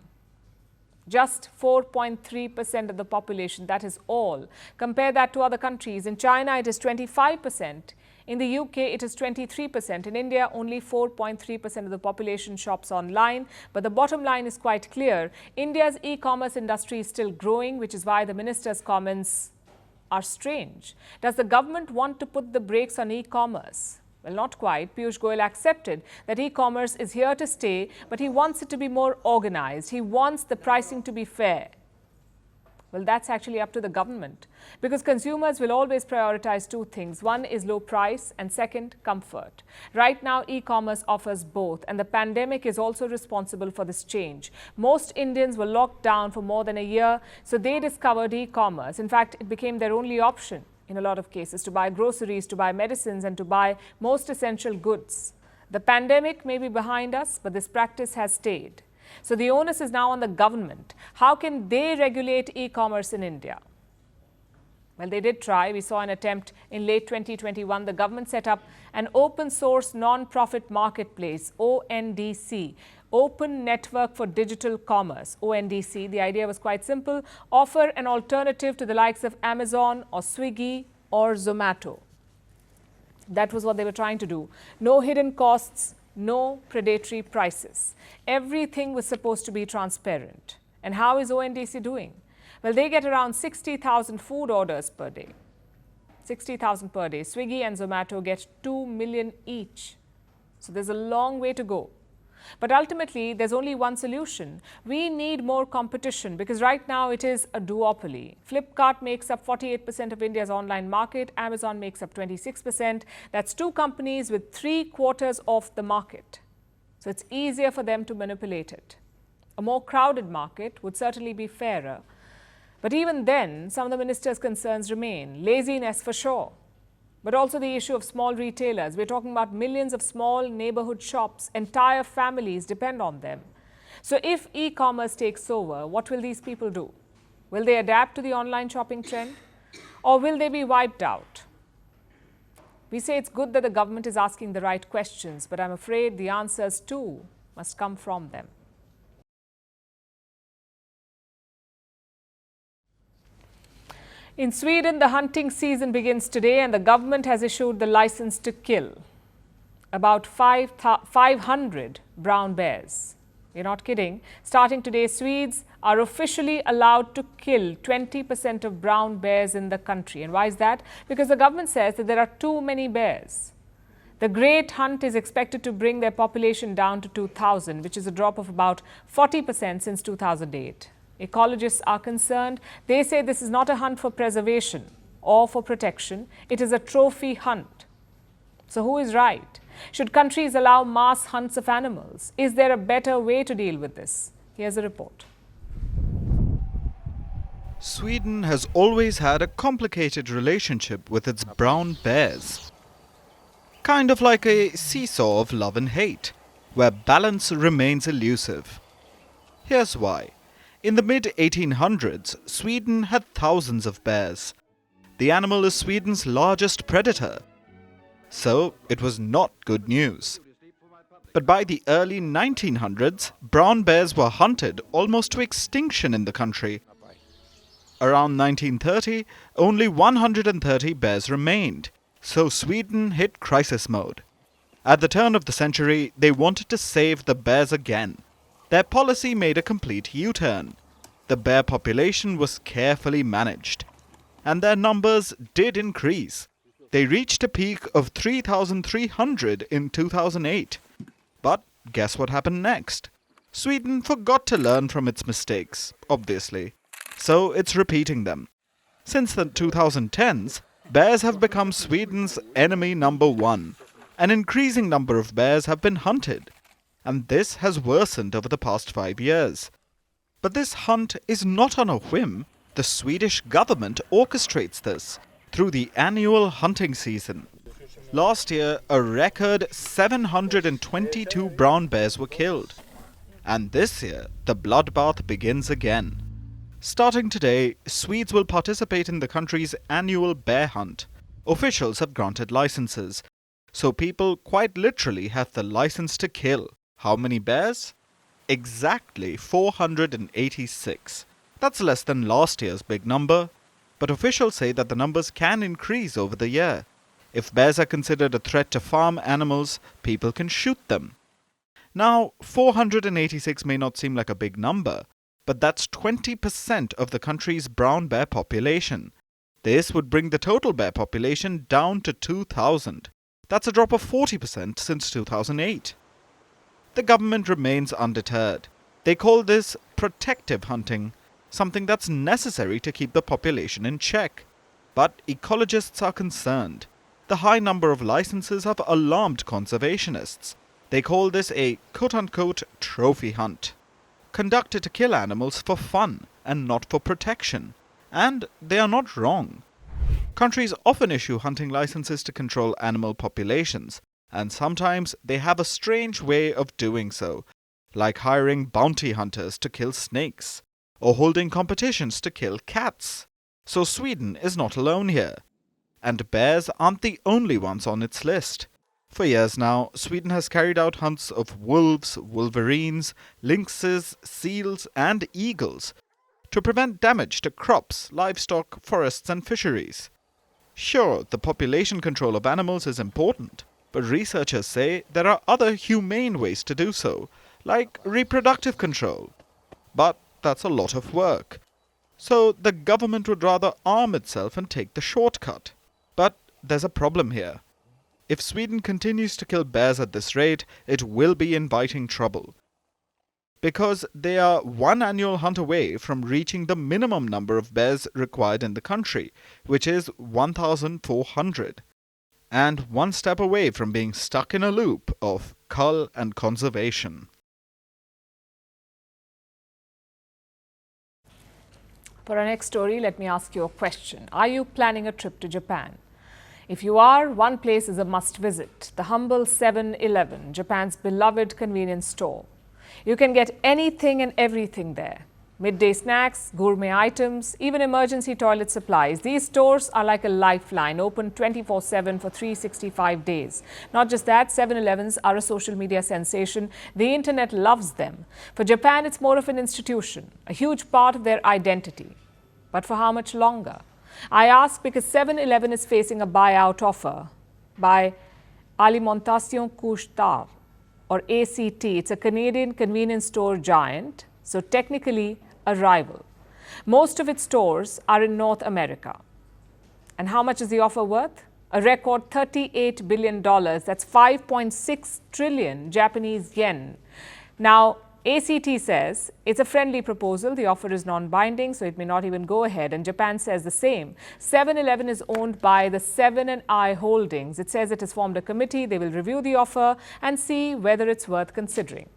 Just 4.3% of the population, that is all. Compare that to other countries. In China, it is 25%. In the UK, it is 23%. In India, only 4.3% of the population shops online. But the bottom line is quite clear. India's e-commerce industry is still growing, which is why the minister's comments are strange. Does the government want to put the brakes on e-commerce? Well, not quite. Piyush Goyal accepted that e-commerce is here to stay, but he wants it to be more organized. He wants the pricing to be fair. Well, that's actually up to the government, because consumers will always prioritize two things. One is low price and second, comfort. Right now, e-commerce offers both, and the pandemic is also responsible for this change. Most Indians were locked down for more than a year, so they discovered e-commerce. In fact, it became their only option in a lot of cases, to buy groceries, to buy medicines, and to buy most essential goods. The pandemic may be behind us, but this practice has stayed. So the onus is now on the government. How can they regulate e-commerce in India? Well, they did try. We saw an attempt in late 2021. The government set up an open source non-profit marketplace, ONDC, Open Network for Digital Commerce, ONDC. The idea was quite simple: offer an alternative to the likes of Amazon or Swiggy or Zomato. That was what they were trying to do. No hidden costs, no predatory prices. Everything was supposed to be transparent. And how is ONDC doing? Well, they get around 60,000 food orders per day. 60,000 per day. Swiggy and Zomato get 2 million each. So there's a long way to go. But ultimately, there's only one solution. We need more competition, because right now it is a duopoly. Flipkart makes up 48% of India's online market. Amazon makes up 26%. That's two companies with 3/4 of the market. So it's easier for them to manipulate it. A more crowded market would certainly be fairer. But even then, some of the minister's concerns remain. Laziness for sure. But also the issue of small retailers. We're talking about millions of small neighborhood shops. Entire families depend on them. So if e-commerce takes over, what will these people do? Will they adapt to the online shopping trend? Or will they be wiped out? We say it's good that the government is asking the right questions, but I'm afraid the answers too must come from them. In Sweden, the hunting season begins today, and the government has issued the license to kill about 500 brown bears. You're not kidding. Starting today, Swedes are officially allowed to kill 20% of brown bears in the country. And why is that? Because the government says that there are too many bears. The great hunt is expected to bring their population down to 2,000, which is a drop of about 40% since 2008. Ecologists are concerned. They say this is not a hunt for preservation or for protection. It is a trophy hunt. So who is right? Should countries allow mass hunts of animals? Is there a better way to deal with this? Here's a report. Sweden has always had a complicated relationship with its brown bears. Kind of like a seesaw of love and hate, where balance remains elusive. Here's why. In the mid-1800s, Sweden had thousands of bears. The animal is Sweden's largest predator. So, it was not good news. But by the early 1900s, brown bears were hunted almost to extinction in the country. Around 1930, only 130 bears remained, so Sweden hit crisis mode. At the turn of the century, they wanted to save the bears again. Their policy made a complete U-turn. The bear population was carefully managed, and their numbers did increase. They reached a peak of 3,300 in 2008. But guess what happened next? Sweden forgot to learn from its mistakes, obviously. So it's repeating them. Since the 2010s, bears have become Sweden's enemy number one. An increasing number of bears have been hunted. And this has worsened over the past 5 years. But this hunt is not on a whim. The Swedish government orchestrates this through the annual hunting season. Last year, a record 722 brown bears were killed. And this year, the bloodbath begins again. Starting today, Swedes will participate in the country's annual bear hunt. Officials have granted licenses, so people quite literally have the license to kill. How many bears? Exactly 486. That's less than last year's big number. But officials say that the numbers can increase over the year. If bears are considered a threat to farm animals, people can shoot them. Now, 486 may not seem like a big number, but that's 20% of the country's brown bear population. This would bring the total bear population down to 2,000. That's a drop of 40% since 2008. The government remains undeterred. They call this protective hunting, something that's necessary to keep the population in check. But ecologists are concerned. The high number of licenses have alarmed conservationists. They call this a quote-unquote trophy hunt, conducted to kill animals for fun and not for protection. And they are not wrong. Countries often issue hunting licenses to control animal populations, and sometimes they have a strange way of doing so, like hiring bounty hunters to kill snakes, or holding competitions to kill cats. So Sweden is not alone here. And bears aren't the only ones on its list. For years now, Sweden has carried out hunts of wolves, wolverines, lynxes, seals, and eagles to prevent damage to crops, livestock, forests, and fisheries. Sure, the population control of animals is important, but researchers say there are other humane ways to do so, like reproductive control. But that's a lot of work. So the government would rather arm itself and take the shortcut. But there's a problem here. If Sweden continues to kill bears at this rate, it will be inviting trouble. Because they are one annual hunt away from reaching the minimum number of bears required in the country, which is 1,400. And one step away from being stuck in a loop of cull and conservation. For our next story, let me ask you a question. Are you planning a trip to Japan? If you are, one place is a must visit, the humble 7-Eleven, Japan's beloved convenience store. You can get anything and everything there. Midday snacks, gourmet items, even emergency toilet supplies. These stores are like a lifeline, open 24/7 for 365 days. Not just that, 7-Elevens are a social media sensation. The internet loves them. For Japan, it's more of an institution, a huge part of their identity. But for how much longer? I ask because 7-Eleven is facing a buyout offer by Alimentation Couche-Tard, or ACT. It's a Canadian convenience store giant, so technically a rival. Most of its stores are in North America. And how much is the offer worth? A record $38 billion. That's 5.6 trillion Japanese yen. Now, ACT says it's a friendly proposal. The offer is non-binding, so it may not even go ahead. And Japan says the same. 7-Eleven is owned by the 7&I Holdings. It says it has formed a committee. They will review the offer and see whether it's worth considering.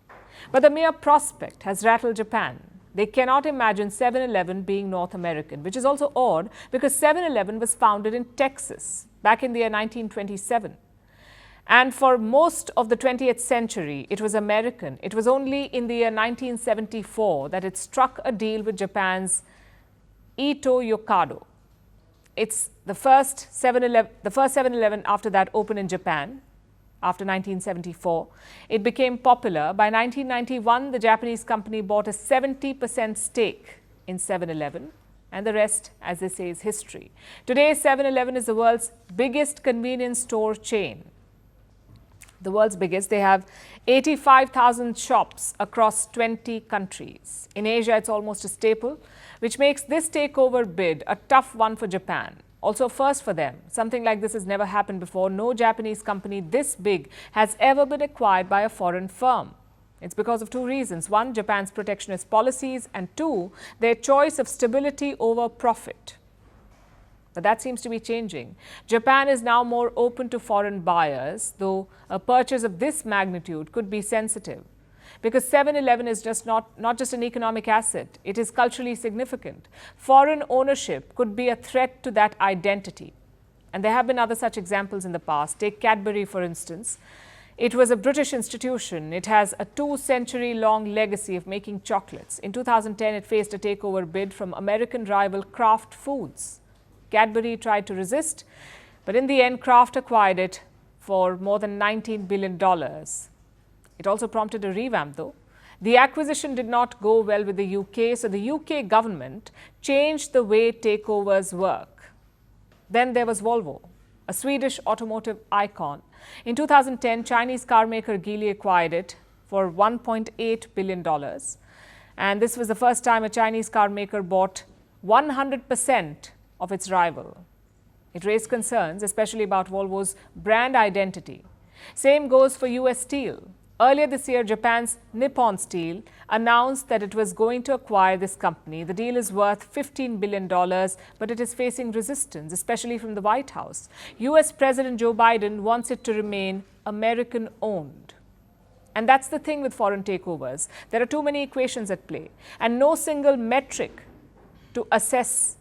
But the mere prospect has rattled Japan. They cannot imagine 7-Eleven being North American, which is also odd because 7-Eleven was founded in Texas back in the year 1927. And for most of the 20th century, it was American. It was only in the year 1974 that it struck a deal with Japan's Ito Yokado. It's the first 7-Eleven after that opened in Japan after 1974. It became popular. By 1991, the Japanese company bought a 70% stake in 7-Eleven, and the rest, as they say, is history. Today, 7-Eleven is the world's biggest convenience store chain. The world's biggest. They have 85,000 shops across 20 countries. In Asia, it's almost a staple, which makes this takeover bid a tough one for Japan. Also first for them. Something like this has never happened before. No Japanese company this big has ever been acquired by a foreign firm. It's because of two reasons. One, Japan's protectionist policies, and two, their choice of stability over profit. But that seems to be changing. Japan is now more open to foreign buyers, though a purchase of this magnitude could be sensitive. Because 7-Eleven is just not just an economic asset, it is culturally significant. Foreign ownership could be a threat to that identity. And there have been other such examples in the past. Take Cadbury, for instance. It was a British institution. It has a 2-century-long legacy of making chocolates. In 2010, it faced a takeover bid from American rival Kraft Foods. Cadbury tried to resist, but in the end, Kraft acquired it for more than $19 billion. It also prompted a revamp, though. The acquisition did not go well with the UK, so the UK government changed the way takeovers work. Then there was Volvo, a Swedish automotive icon. In 2010, Chinese car maker Geely acquired it for $1.8 billion. And this was the first time a Chinese car maker bought 100% of its rival. It raised concerns, especially about Volvo's brand identity. Same goes for US Steel. Earlier this year, Japan's Nippon Steel announced that it was going to acquire this company. The deal is worth $15 billion, but it is facing resistance, especially from the White House. US President Joe Biden wants it to remain American-owned. And that's the thing with foreign takeovers. There are too many equations at play, and no single metric to assess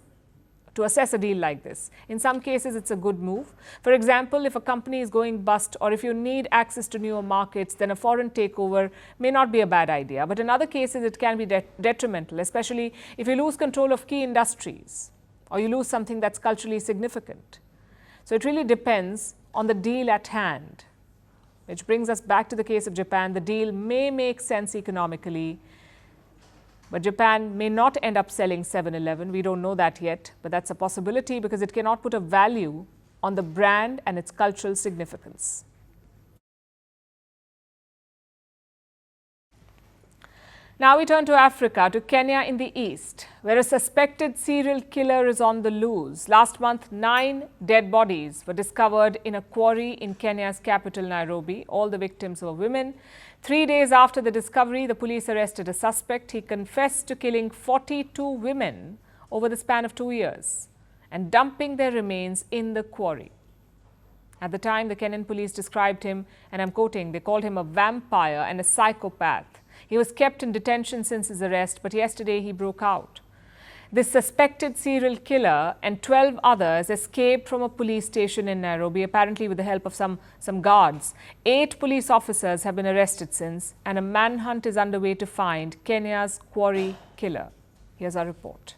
a deal like this. In some cases, it's a good move. For example, if a company is going bust or if you need access to newer markets, then a foreign takeover may not be a bad idea. But in other cases, it can be detrimental, especially if you lose control of key industries or you lose something that's culturally significant. So it really depends on the deal at hand, which brings us back to the case of Japan. The deal may make sense economically, but Japan may not end up selling 7-Eleven. We don't know that yet, but that's a possibility because it cannot put a value on the brand and its cultural significance. Now we turn to Africa, to Kenya in the east, where a suspected serial killer is on the loose. Last month, 9 dead bodies were discovered in a quarry in Kenya's capital, Nairobi. All the victims were women. 3 days after the discovery, the police arrested a suspect. He confessed to killing 42 women over the span of 2 years and dumping their remains in the quarry. At the time, the Kenyan police described him, and I'm quoting, they called him a vampire and a psychopath. He was kept in detention since his arrest, but yesterday he broke out. This suspected serial killer and 12 others escaped from a police station in Nairobi, apparently with the help of some guards. 8 police officers have been arrested since, and a manhunt is underway to find Kenya's quarry killer. Here's our report.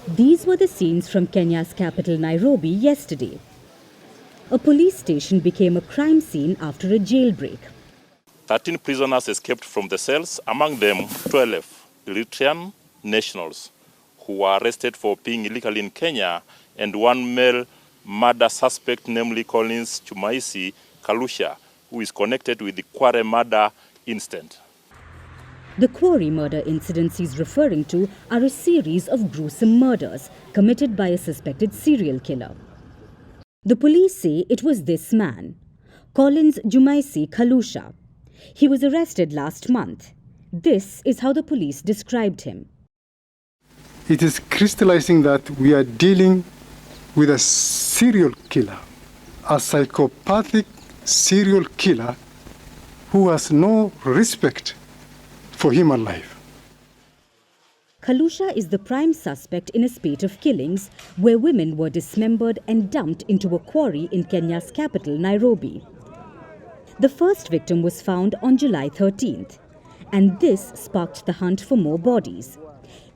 These were the scenes from Kenya's capital, Nairobi, yesterday. A police station became a crime scene after a jailbreak. 13 prisoners escaped from the cells, among them 12 Eritrean nationals who were arrested for being illegally in Kenya, and 1 male murder suspect, namely Collins Chumaisi Kalusha, who is connected with the Kware murder incident. The quarry murder incidents he's referring to are a series of gruesome murders committed by a suspected serial killer. The police say it was this man, Collins Chumaisi Kalusha. He was arrested last month. This is how the police described him. It is crystallizing that we are dealing with a serial killer, a psychopathic serial killer who has no respect for human life. Kalusha is the prime suspect in a spate of killings where women were dismembered and dumped into a quarry in Kenya's capital, Nairobi. The first victim was found on July 13th, and this sparked the hunt for more bodies.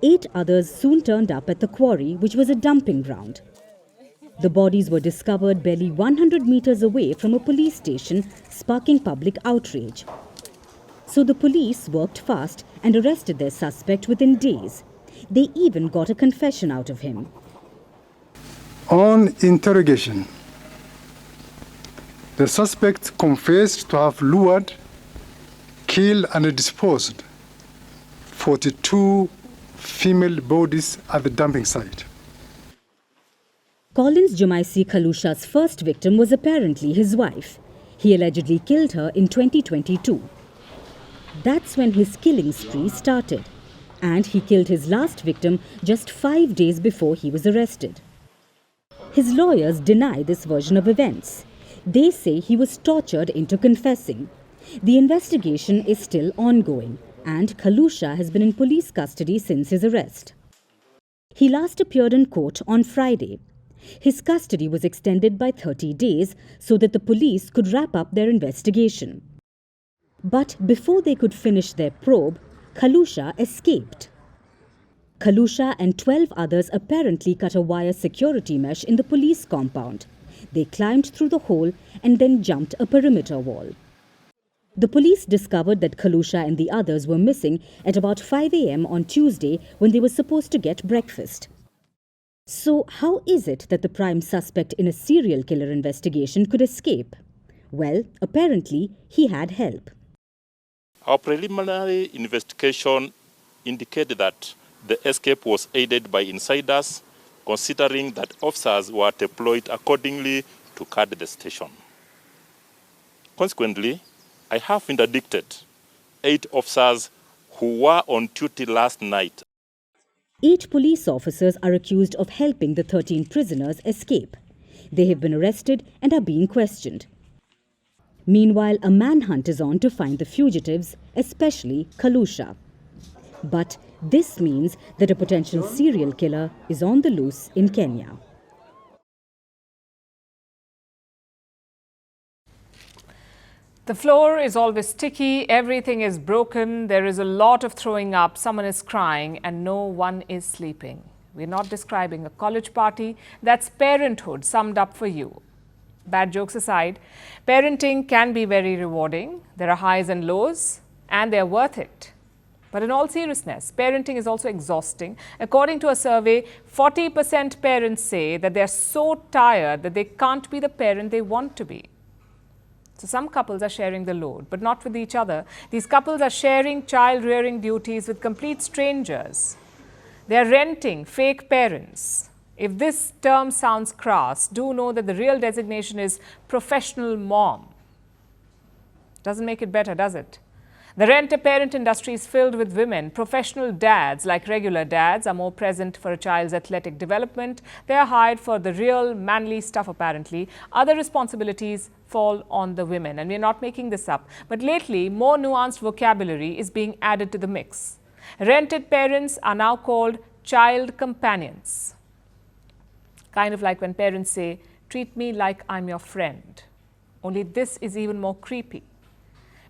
8 others soon turned up at the quarry, which was a dumping ground. The bodies were discovered barely 100 meters away from a police station, sparking public outrage. So the police worked fast and arrested their suspect within days. They even got a confession out of him. On interrogation, the suspect confessed to have lured, killed and disposed 42 female bodies at the dumping site. Collins Jumaisi Kalusha's first victim was apparently his wife. He allegedly killed her in 2022. That's when his killing spree started. And he killed his last victim just 5 days before he was arrested. His lawyers deny this version of events. They say he was tortured into confessing. The investigation is still ongoing, and Kalusha has been in police custody since his arrest. He last appeared in court on Friday. His custody was extended by 30 days so that the police could wrap up their investigation. But before they could finish their probe, Kalusha escaped. Kalusha and 12 others apparently cut a wire security mesh in the police compound. They climbed through the hole and then jumped a perimeter wall. The police discovered that Kalusha and the others were missing at about 5 a.m. on Tuesday when they were supposed to get breakfast. So how is it that the prime suspect in a serial killer investigation could escape? Well, apparently he had help. Our preliminary investigation indicated that the escape was aided by insiders, considering that officers were deployed accordingly to guard the station. Consequently, I have interdicted 8 officers who were on duty last night. 8 police officers are accused of helping the 13 prisoners escape. They have been arrested and are being questioned. Meanwhile, a manhunt is on to find the fugitives, especially Kalusha. But this means that a potential serial killer is on the loose in Kenya. The floor is always sticky, everything is broken, there is a lot of throwing up, someone is crying and no one is sleeping. We're not describing a college party, that's parenthood summed up for you. Bad jokes aside, parenting can be very rewarding. There are highs and lows and they're worth it. But in all seriousness, parenting is also exhausting. According to a survey, 40% parents say that they're so tired that they can't be the parent they want to be. So some couples are sharing the load, but not with each other. These couples are sharing child-rearing duties with complete strangers. They are renting fake parents. If this term sounds crass, do know that the real designation is professional mom. Doesn't make it better, does it? The rent-a-parent industry is filled with women. Professional dads, like regular dads, are more present for a child's athletic development. They are hired for the real manly stuff, apparently. Other responsibilities fall on the women. And we're not making this up. But lately, more nuanced vocabulary is being added to the mix. Rented parents are now called child companions. Kind of like when parents say, treat me like I'm your friend. Only this is even more creepy.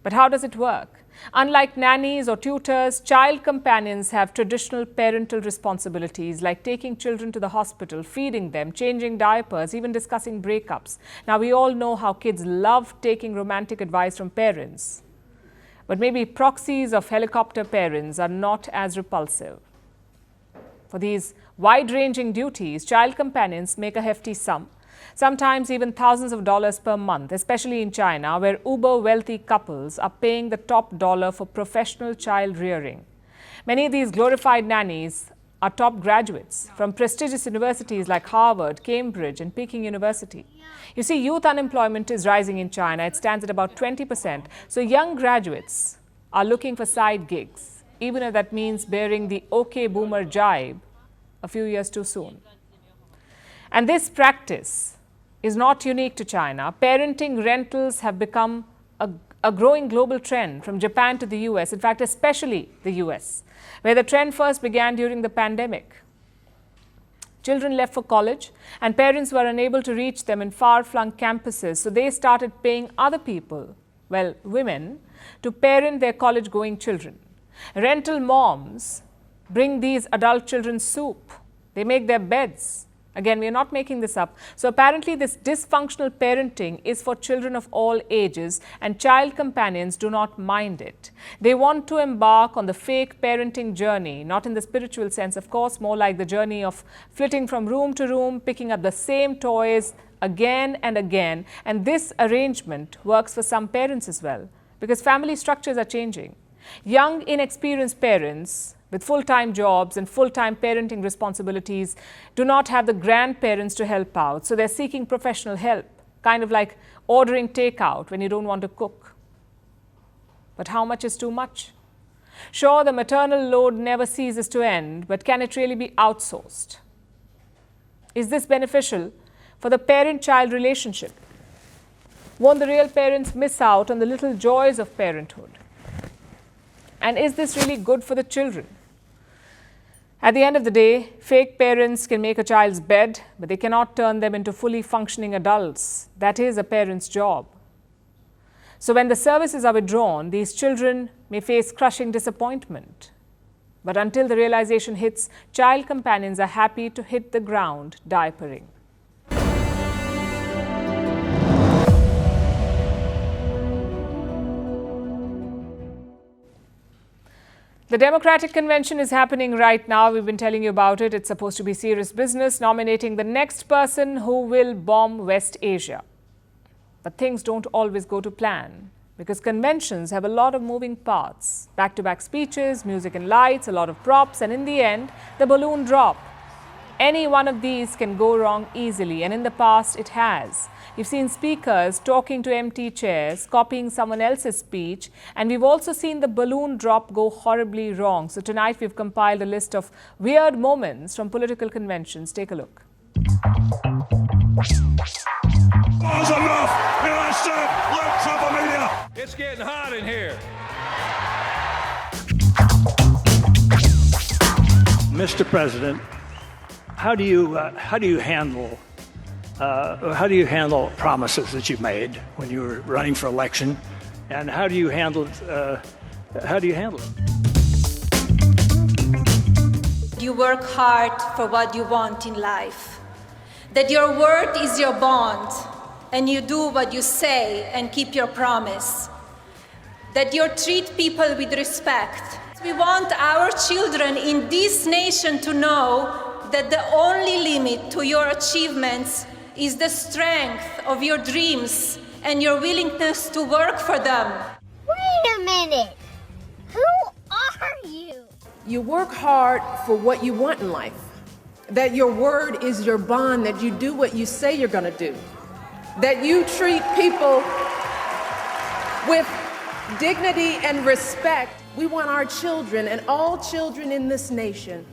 But how does it work? Unlike nannies or tutors, child companions have traditional parental responsibilities like taking children to the hospital, feeding them, changing diapers, even discussing breakups. Now, we all know how kids love taking romantic advice from parents. But maybe proxies of helicopter parents are not as repulsive. For these wide-ranging duties, child companions make a hefty sum. Sometimes even thousands of dollars per month, especially in China, where uber-wealthy couples are paying the top dollar for professional child rearing. Many of these glorified nannies are top graduates from prestigious universities like Harvard, Cambridge, and Peking University. You see, youth unemployment is rising in China. It stands at about 20%. So young graduates are looking for side gigs, even if that means bearing the OK boomer jibe a few years too soon. And this practice is not unique to China. Parenting rentals have become a growing global trend from Japan to the US, in fact, especially the US, where the trend first began during the pandemic. Children left for college and parents were unable to reach them in far-flung campuses, so they started paying other people, well, women, to parent their college-going children. Rental moms bring these adult children soup. They make their beds. Again, we are not making this up. So apparently this dysfunctional parenting is for children of all ages, and child companions do not mind it. They want to embark on the fake parenting journey, not in the spiritual sense, of course, more like the journey of flitting from room to room, picking up the same toys again and again. And this arrangement works for some parents as well, because family structures are changing. Young, inexperienced parents with full-time jobs and full-time parenting responsibilities do not have the grandparents to help out. So they're seeking professional help, kind of like ordering takeout when you don't want to cook. But how much is too much? Sure, the maternal load never ceases to end, but can it really be outsourced? Is this beneficial for the parent-child relationship? Won't the real parents miss out on the little joys of parenthood? And is this really good for the children? At the end of the day, fake parents can make a child's bed, but they cannot turn them into fully functioning adults. That is a parent's job. So when the services are withdrawn, these children may face crushing disappointment. But until the realization hits, child companions are happy to hit the ground diapering. The Democratic Convention is happening right now. We've been telling you about it. It's supposed to be serious business, nominating the next person who will bomb West Asia. But things don't always go to plan, because conventions have a lot of moving parts. Back-to-back speeches, music and lights, a lot of props, and in the end, the balloon drop. Any one of these can go wrong easily, and in the past it has. You've seen speakers talking to empty chairs, copying someone else's speech, and we've also seen the balloon drop go horribly wrong. So tonight we've compiled a list of weird moments from political conventions. Take a look. Balls enough! And I said, let Trump media! It's getting hot in here. Mr. President, how do you handle promises that you made when you were running for election, and how do you handle it? You work hard for what you want in life. That your word is your bond, and you do what you say and keep your promise. That you treat people with respect. We want our children in this nation to know that the only limit to your achievements is the strength of your dreams and your willingness to work for them. Wait a minute. Who are you? You work hard for what you want in life. That your word is your bond, that you do what you say you're going to do. That you treat people with dignity and respect. We want our children and all children in this nation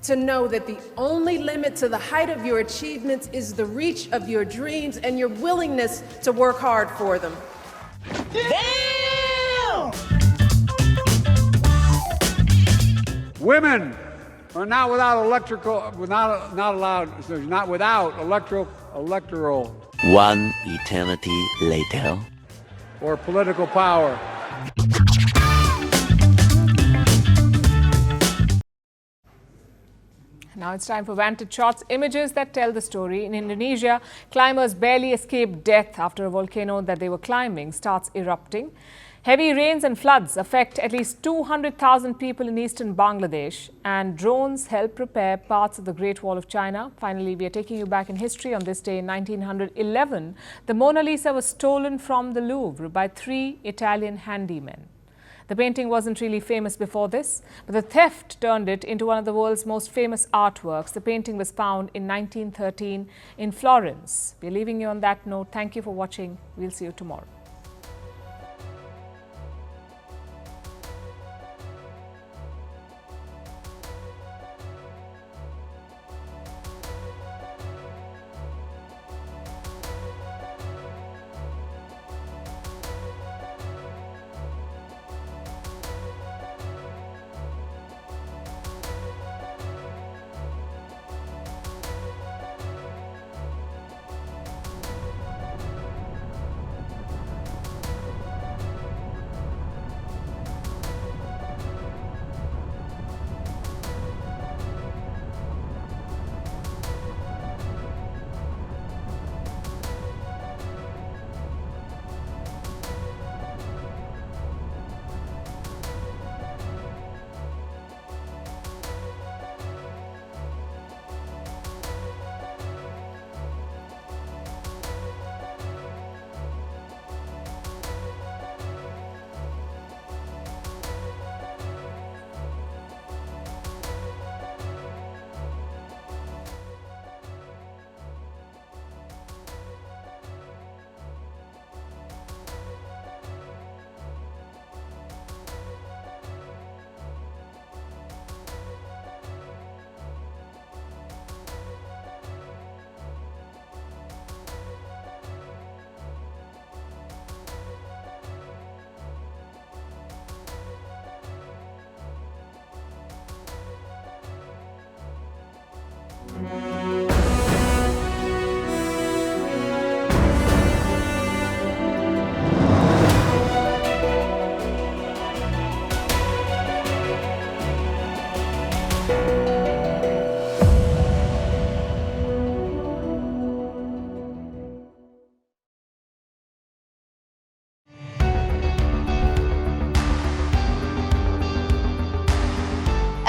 to know that the only limit to the height of your achievements is the reach of your dreams and your willingness to work hard for them. Damn! Women are not without electoral. One eternity later. Or political power. Now it's time for Vantage shots, images that tell the story. In Indonesia, climbers barely escaped death after a volcano that they were climbing starts erupting. Heavy rains and floods affect at least 200,000 people in eastern Bangladesh, and drones help repair parts of the Great Wall of China. Finally, we are taking you back in history. On this day in 1911, the Mona Lisa was stolen from the Louvre by 3 Italian handymen. The painting wasn't really famous before this, but the theft turned it into one of the world's most famous artworks. The painting was found in 1913 in Florence. We're leaving you on that note. Thank you for watching. We'll see you tomorrow.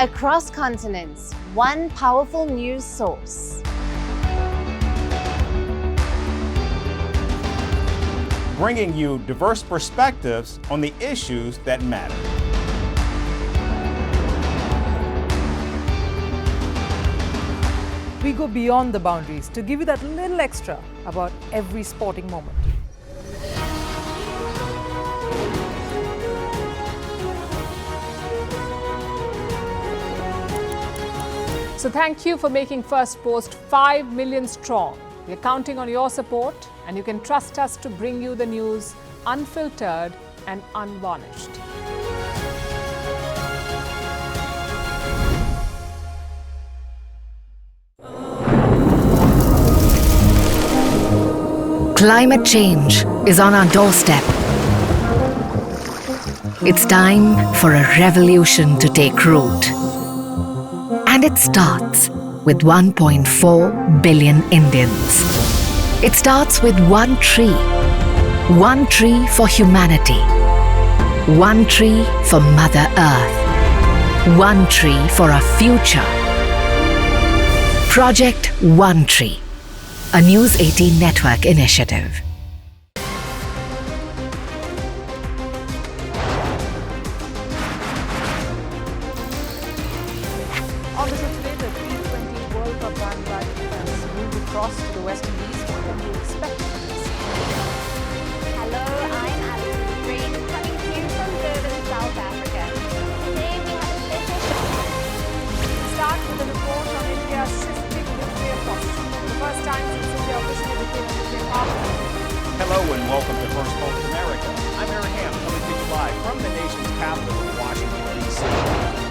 across continents, one powerful news source. Bringing you diverse perspectives on the issues that matter. We go beyond the boundaries to give you that little extra about every sporting moment. So thank you for making Firstpost 5 million strong. We're counting on your support, and you can trust us to bring you the news unfiltered and unvarnished. Climate change is on our doorstep. It's time for a revolution to take root. And it starts with 1.4 billion Indians. It starts with one tree for humanity, one tree for Mother Earth, one tree for our future. Project One Tree, a News 18 network initiative. Obviously today, the T20 World Cup bandwagon has moved across to the West Indies. What can you expect from this? Hello, I'm Alison Green, coming to you from Durban, South Africa. Today we have a special show. We'll start with a report on India's shifting nuclear posture. For the first time since India officially became a nuclear power. Hello and welcome to Firstpost America. I'm Aaron Ham, coming to you live from the nation's capital in Washington, D.C.